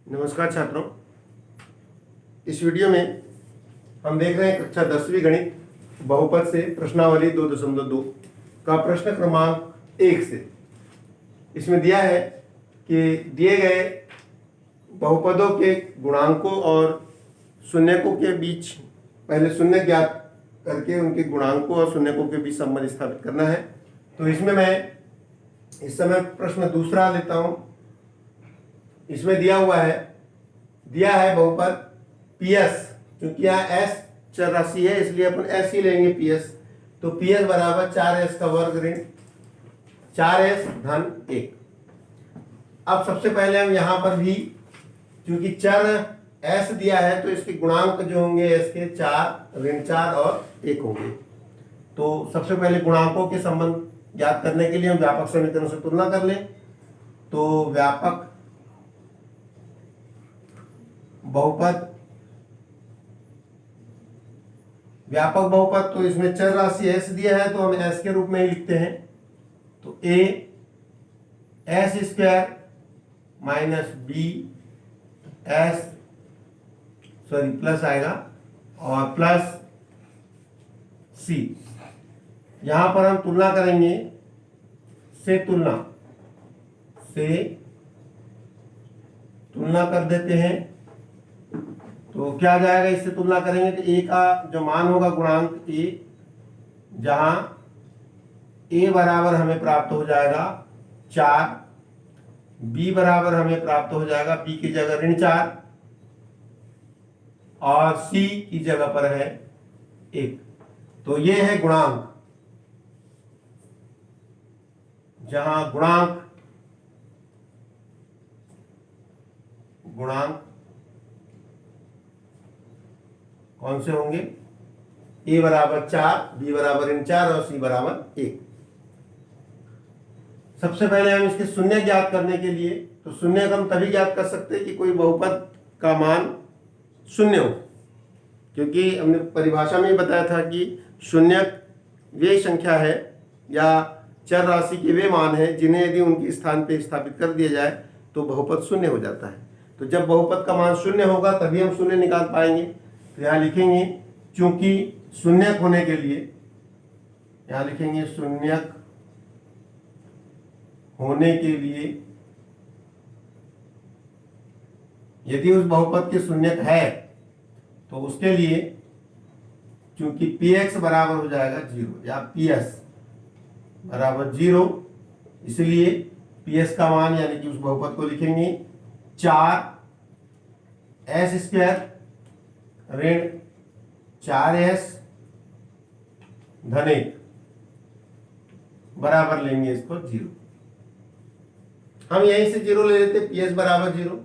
नमस्कार छात्रों, इस वीडियो में हम देख रहे हैं कक्षा 10वीं गणित बहुपद से प्रश्नावली 2.2 का प्रश्न क्रमांक 1 से। इसमें दिया है कि दिए गए बहुपदों के गुणांकों और शून्यकों के बीच पहले शून्य ज्ञात करके उनके गुणांकों और शून्यकों के बीच संबंध स्थापित करना है। तो इसमें मैं इस समय प्रश्न दूसरा लेता हूं। इसमें दिया है बहुपद PS, क्योंकि यहाँ S चर राशि है इसलिए अपन S ही लेंगे PS। तो PS बराबर 4S का वर्ग ऋण 4S धन 1। अब सबसे पहले हम यहाँ पर भी, क्योंकि चर S दिया है तो इसके गुणांक जो होंगे S के 4 ऋण 4 और 1 होंगे। तो सबसे पहले गुणांकों के संबंध ज्ञात करने के लिए हम व्यापक समीकरण से तुलना कर लें। तो व्यापक बहुपद तो इसमें चर राशि S दिया है तो हम S के रूप में ही लिखते हैं। तो A S square minus B S plus आएगा और प्लस C। यहां पर हम तुलना करेंगे तुलना कर देते हैं। तो क्या जाएगा, इससे तुलना करेंगे तो A का जो मान होगा गुणांक A, जहां A बराबर हमें प्राप्त हो जाएगा 4, B बराबर हमें प्राप्त हो जाएगा B की जगह ऋण 4 और C की जगह पर है 1। तो ये है गुणांक, जहां गुणांक कौन से होंगे, A बराबर 4, B बराबर ऋण 4 और C बराबर 1। सबसे पहले हम इसके शून्य ज्ञात करने के लिए, तो शून्य हम तभी ज्ञात कर सकते हैं कि कोई बहुपद का मान शून्य हो, क्योंकि हमने परिभाषा में ही बताया था कि शून्य वे संख्या है या चर राशि के वे मान है जिन्हें यदि उनके स्थान पे स्थापित कर दिया जाए तो बहुपद शून्य हो जाता है। तो जब बहुपद का मान शून्य होगा तभी हम शून्य निकाल पाएंगे। तो यहाँ लिखेंगे, चूंकि शून्यक होने के लिए, यहाँ लिखेंगे शून्यक होने के लिए यदि उस बहुपद के शून्यक है तो उसके लिए चूंकि Px बराबर हो जाएगा 0 या PS बराबर 0, इसलिए PS का मान यानी कि उस बहुपद को लिखेंगे 4S स्क्वायर ऋण 4S धन 1 बराबर लेंगे इसको 0। हम यहीं से 0 ले लेते, PS बराबर 0।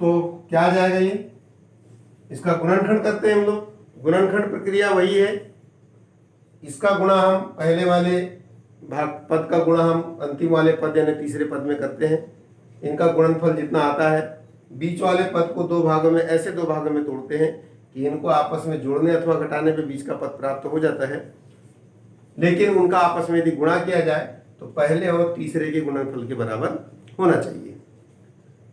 तो क्या आ जाएगा, ये इसका गुणनखंड करते हैं हम लोग। गुणनखंड प्रक्रिया वही है, इसका गुणा हम पहले वाले भाग पद का गुणा हम अंतिम वाले पद यानी तीसरे पद में करते हैं। इनका गुणनफल जितना आता है, बीच वाले पद को दो भागों में, ऐसे दो भागों में तोड़ते हैं कि इनको आपस में जोड़ने अथवा घटाने पे बीच का पद प्राप्त हो जाता है। लेकिन उनका आपस में यदि गुणा किया जाए तो पहले और तीसरे के गुणनफल के बराबर होना चाहिए।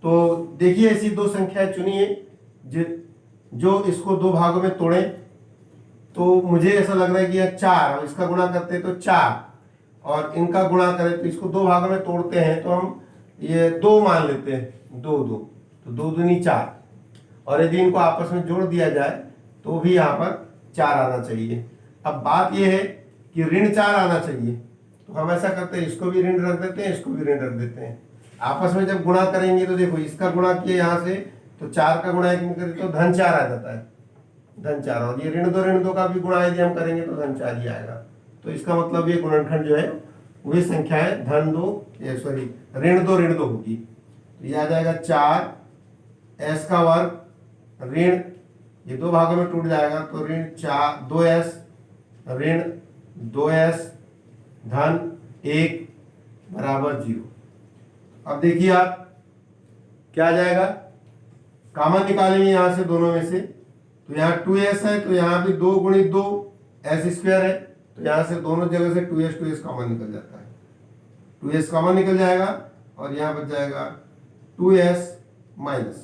तो देखिए, ऐसी दो संख्याएं चुनिए जो इसको दो भागों में तोड़े। तो मुझे ऐसा लग रहा है कि यह 4, इसका गुणा करते हैं तो 4 और इनका गुणा करें तो इसको दो भागों में तोड़ते हैं तो हम ये 2 मान लेते हैं, 2 2 तो 2 दूनी 4। और यदि इनको आपस में जोड़ दिया जाए तो भी यहाँ पर 4 आना चाहिए। अब बात यह है कि ऋण 4 आना चाहिए, तो हम ऐसा करते हैं, इसको भी ऋण रख देते हैं, इसको भी ऋण रख देते हैं। आपस में जब गुणा करेंगे तो देखो, इसका गुणा किया यहाँ से तो 4 का गुणा 1 में करें तो धन 4 आ जाता है, धन 4। और ये ऋण 2 का भी गुणा यदि हम करेंगे तो धन 4 ही आएगा। तो इसका मतलब ये गुणनखंड जो है वही संख्या है ऋण 2 होगी। तो ये आ जाएगा 4S का वर्ग ऋण, ये दो भागों में टूट जाएगा तो ऋण 2S ऋण 2S धन 1 बराबर 0। अब देखिए आप क्या आ जाएगा, कॉमन निकालेंगे यहां से दोनों में से। तो यहाँ 2S है तो यहाँ भी 2 गुणित 2 S स्क्वायर है, तो यहाँ से दोनों जगह से 2S कॉमन निकल जाता है। 2S कॉमन निकल जाएगा और यहाँ बच जाएगा 2s minus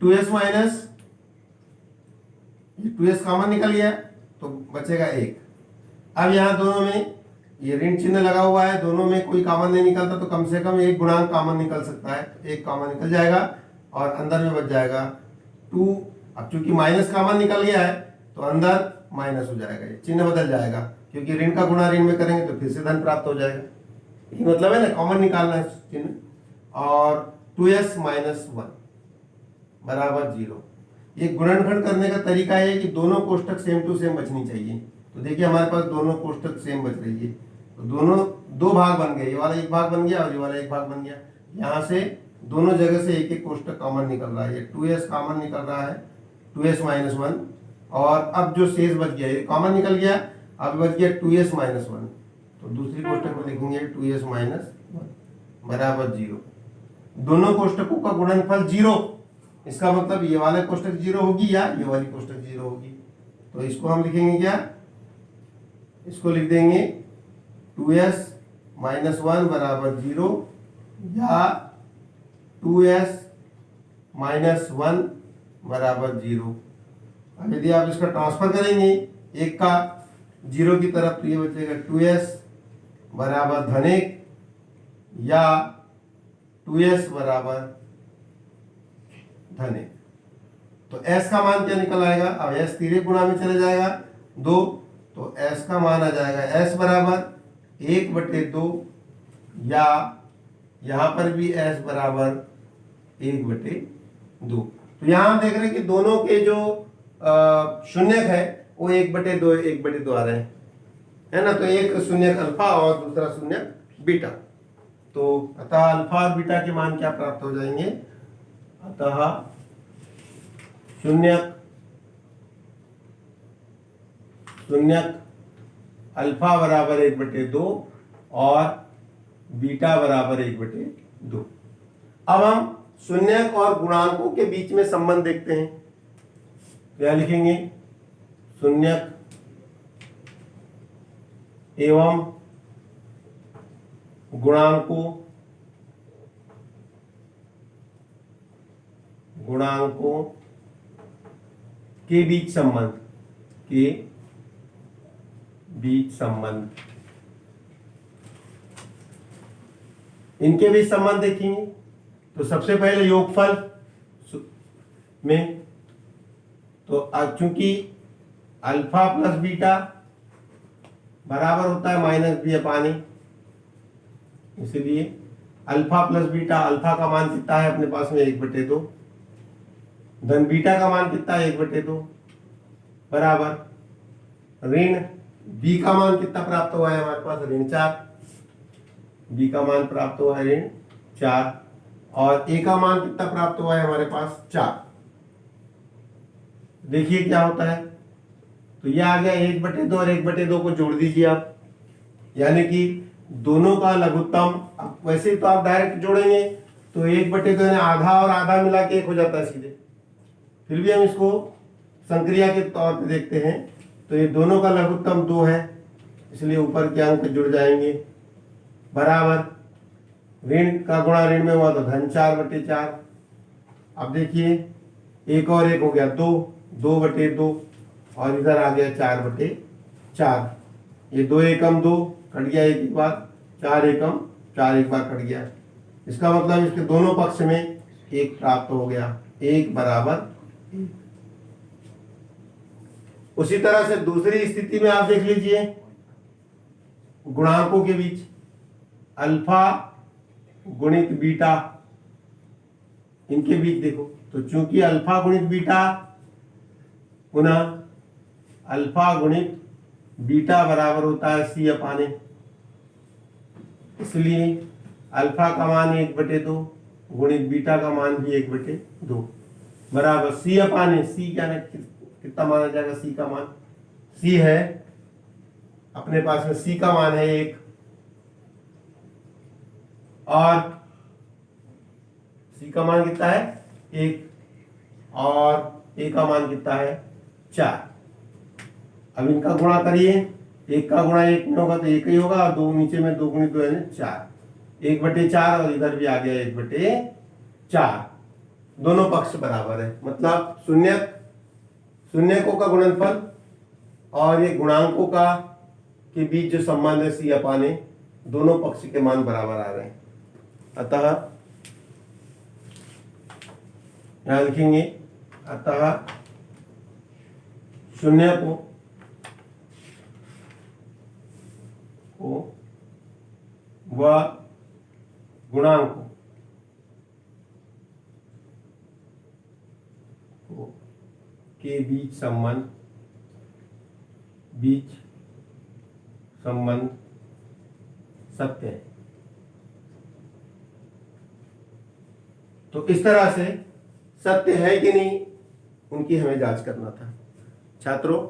2s minus 2s common निकल गया तो बचेगा 1। अब यहाँ दोनों में ये ऋण चिन्ह लगा हुआ है, दोनों में कोई कॉमन नहीं निकलता तो कम से कम एक गुणांक कॉमन निकल सकता है, एक कॉमन निकल जाएगा और अंदर में बच जाएगा 2। अब चूंकि माइनस कॉमन निकल गया है तो अंदर माइनस हो जाएगा, ये चिन्ह बदल जाएगा क्योंकि ऋण का गुणा ऋण में करेंगे तो फिर से धन प्राप्त हो जाएगा। ये मतलब है ना, कॉमन निकालना है चिन्ह। और 2s माइनस 1 बराबर 0। ये गुणनखंड करने का तरीका है कि दोनों कोष्टक सेम टू सेम बचनी चाहिए। तो देखिए हमारे पास दोनों कोष्टक सेम बच रही है, तो दोनों दो भाग बन गए, ये वाला एक भाग बन गया और ये वाला एक भाग बन गया। यहाँ से दोनों जगह से एक एक कोष्टक कॉमन निकल रहा है, ये 2s कॉमन निकल रहा है, 2s माइनस 1। और अब जो शेष बच गया ये कॉमन निकल गया, अब बच गया 2s माइनस 1, तो दूसरी कोष्टक में लिखेंगे 2s माइनस 1 बराबर 0। दोनों कोष्टकों का गुणनफल 0, इसका मतलब ये वाला कोष्टक 0 होगी या ये वाली कोष्टक 0 होगी। तो इसको हम लिखेंगे क्या, इसको लिख देंगे 2s माइनस 1 बराबर 0 या 2s माइनस 1 बराबर 0। अब यदि आप इसका ट्रांसफर करेंगे एक का 0 की तरफ तो ये बचेगा 2s बराबर धन 1 या 2s बराबर धन 1। तो s का मान क्या निकल आएगा, अब s तीसरे गुणा में चले जाएगा 2, तो s का मान आ जाएगा s बराबर 1/2 या यहाँ पर भी s बराबर 1/2। तो यहाँ हम देख रहे हैं कि दोनों के जो शून्यक है वो 1/2 1/2 आ रहे हैं, है ना। तो एक शून्यक अल्फा और दूसरा शून्यक बीटा। तो अतः अल्फा और बीटा के मान क्या प्राप्त हो जाएंगे, अतः शून्यक अल्फा बराबर 1/2 और बीटा बराबर 1/2। अब हम शून्यक और गुणांकों के बीच में संबंध देखते हैं। क्या लिखेंगे, शून्यक एवं गुणांकों के बीच संबंध, इनके बीच संबंध देखेंगे। तो सबसे पहले योगफल में, तो चूंकि अल्फा प्लस बीटा बराबर होता है माइनस बी अपान ए, इसलिए अल्फा प्लस बीटा, अल्फा का मान कितना है अपने पास में 1/2, धन बीटा का मान कितना है 1/2 बराबर ऋण बी का मान कितना प्राप्त हुआ है हमारे पास, ऋण 4। बी का मान प्राप्त हुआ है ऋण 4 और ए का मान कितना प्राप्त हुआ है हमारे पास 4। देखिए क्या होता है, तो ये आ गया 1/2 और 1/2 को जोड़ दीजिए आप, यानी कि दोनों का लघुत्तम। वैसे तो आप डायरेक्ट जोड़ेंगे तो 1/2 यानी आधा और आधा मिला के 1 हो जाता है सीधे, फिर भी हम इसको संक्रिया के तौर पे देखते हैं। तो ये दोनों का लघुत्तम 2 है, इसलिए ऊपर के अंक जुड़ जाएंगे बराबर ऋण का गुणा ऋण में हुआ तो धन 4/4। अब देखिए 1 और 1 हो गया 2, 2/2 और इधर आ गया 4/4। ये 2 एकम 2 कट गया एक बार, 4 एकम 4 एक बार कट गया। इसका मतलब इसके दोनों पक्ष में 1 प्राप्त हो गया, 1 बराबर 1। उसी तरह से दूसरी स्थिति में आप देख लीजिए गुणांकों के बीच, अल्फा गुणित बीटा, इनके बीच देखो। तो चूंकि अल्फा गुणित बीटा पुनः अल्फा गुणित बीटा बराबर होता है सी अपान ए, इसलिए अल्फा का मान 1/2 गुणित बीटा का मान भी 1/2 बराबर सी अपान ए। सी क्या कितना माना जाएगा, सी का मान, सी है अपने पास में, सी का मान है 1 और सी का मान कितना है 1 और ए का मान कितना है 4। अब इनका गुणा करिए, 1 का गुणा 1 में होगा तो 1 ही होगा और 2 नीचे में 2 गुणित 2 यानी 4। 1/4 और इधर भी आ गया 1/4, दोनों पक्ष बराबर है। मतलब शून्यकों का गुणनफल और ये गुणांकों का के बीच जो संबंध है सी अपान ए, दोनों पक्ष के मान बराबर आ रहे हैं। अतः यहां लिखेंगे, अतः शून्यकों को व गुणांकों के बीच संबंध सत्य है। तो इस तरह से सत्य है कि नहीं उनकी हमें जांच करना था। छात्रों,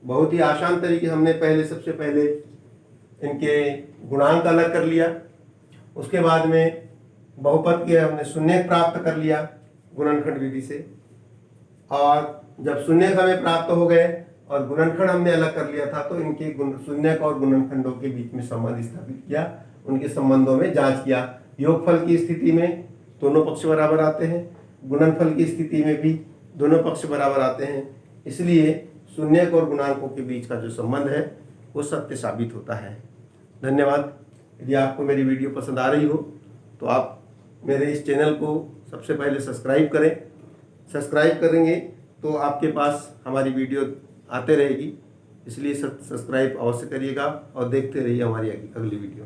बहुत ही आसान तरीके हमने सबसे पहले इनके गुणांक अलग कर लिया, उसके बाद में बहुपद के हमने शून्य प्राप्त कर लिया गुणनखंड विधि से, और जब शून्य हमें प्राप्त हो गए और गुणनखंड हमने अलग कर लिया था तो इनके शून्यक और गुणनखंडों के बीच में संबंध स्थापित किया, उनके संबंधों में जांच किया। योगफल की स्थिति में दोनों पक्ष बराबर आते हैं, गुणनफल की स्थिति में भी दोनों पक्ष बराबर आते हैं, इसलिए शून्यक और गुणांकों के बीच का जो संबंध है वो सत्य साबित होता है। धन्यवाद। यदि आपको मेरी वीडियो पसंद आ रही हो तो आप मेरे इस चैनल को सबसे पहले सब्सक्राइब करें। सब्सक्राइब करेंगे तो आपके पास हमारी वीडियो आते रहेगी, इसलिए सब्सक्राइब अवश्य करिएगा और देखते रहिए हमारी अगली वीडियो।